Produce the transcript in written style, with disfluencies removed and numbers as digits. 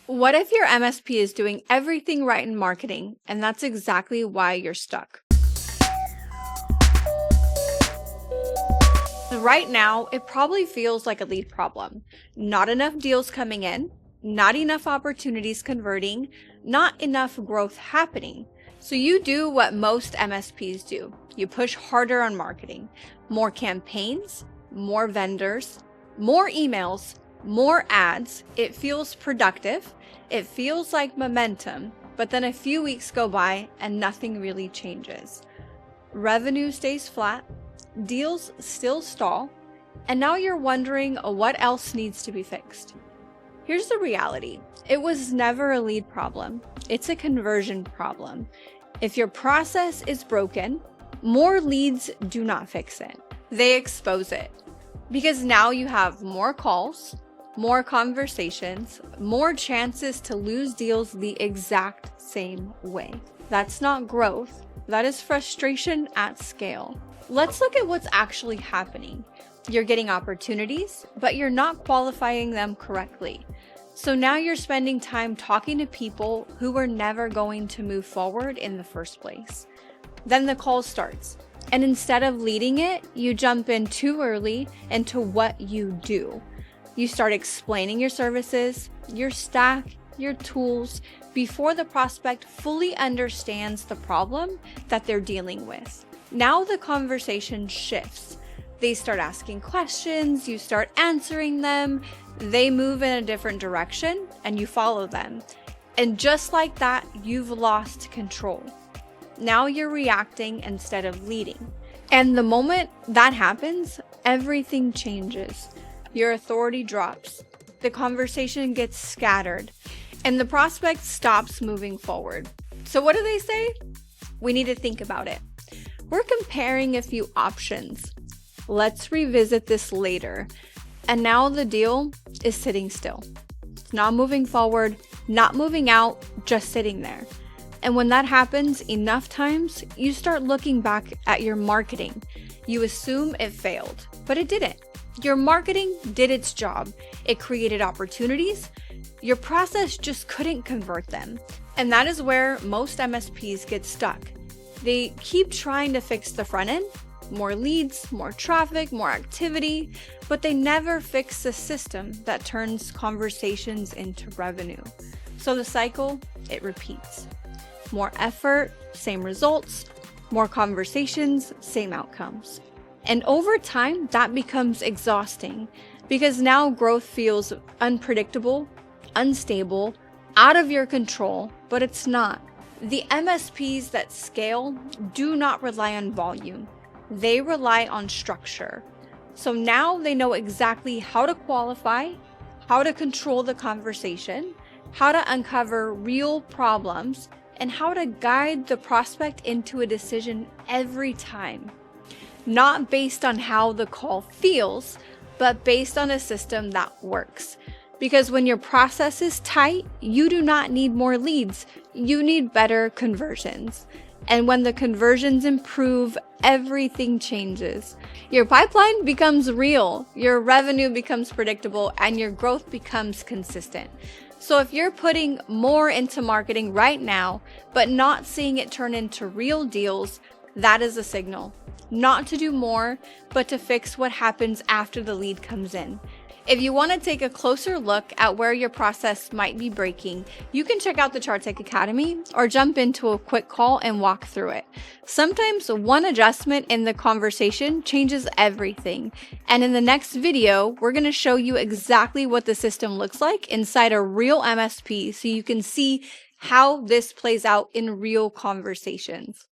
What if your MSP is doing everything right in marketing, and that's exactly why you're stuck? Right now, it probably feels like a lead problem. Not enough deals coming in, not enough opportunities converting, not enough growth happening. So you do what most MSPs do. You push harder on marketing, more campaigns, more vendors, more emails, more ads. It feels productive. It feels like momentum, but then a few weeks go by and nothing really changes. Revenue stays flat, deals still stall, and now you're wondering what else needs to be fixed. Here's the reality. It was never a lead problem. It's a conversion problem. If your process is broken, more leads do not fix it. They expose it. Because now you have more calls, more conversations, more chances to lose deals the exact same way. That's not growth. That is frustration at scale. Let's look at what's actually happening. You're getting opportunities, but you're not qualifying them correctly. So now you're spending time talking to people who were never going to move forward in the first place. Then the call starts. And instead of leading it, you jump in too early into what you do. You start explaining your services, your stack, your tools, before the prospect fully understands the problem that they're dealing with. Now the conversation shifts. They start asking questions, you start answering them, they move in a different direction, and you follow them. And just like that, you've lost control. Now you're reacting instead of leading. And the moment that happens, everything changes. Your authority drops. The conversation gets scattered, and the prospect stops moving forward. So what do they say? We need to think about it. We're comparing a few options. Let's revisit this later. And now the deal is sitting still. It's not moving forward, not moving out, just sitting there. And when that happens enough times, you start looking back at your marketing. You assume it failed, but it didn't. Your marketing did its job. It created opportunities. Your process just couldn't convert them. And that is where most MSPs get stuck. They keep trying to fix the front end, more leads, more traffic, more activity, but they never fix the system that turns conversations into revenue. So the cycle, it repeats. More effort, same results. More conversations, same outcomes. And over time, that becomes exhausting because now growth feels unpredictable, unstable, out of your control, but it's not. The MSPs that scale do not rely on volume. They rely on structure. So now they know exactly how to qualify, how to control the conversation, how to uncover real problems, and how to guide the prospect into a decision every time. Not based on how the call feels, but based on a system that works. Because when your process is tight, you do not need more leads. You need better conversions. And when the conversions improve, everything changes. Your pipeline becomes real, your revenue becomes predictable, and your growth becomes consistent. So if you're putting more into marketing right now, but not seeing it turn into real deals, that is a signal. Not to do more, but to fix what happens after the lead comes in. If you want to take a closer look at where your process might be breaking, you can check out the CharTec Academy or jump into a quick call and walk through it. Sometimes one adjustment in the conversation changes everything. And in the next video, we're going to show you exactly what the system looks like inside a real MSP so you can see how this plays out in real conversations.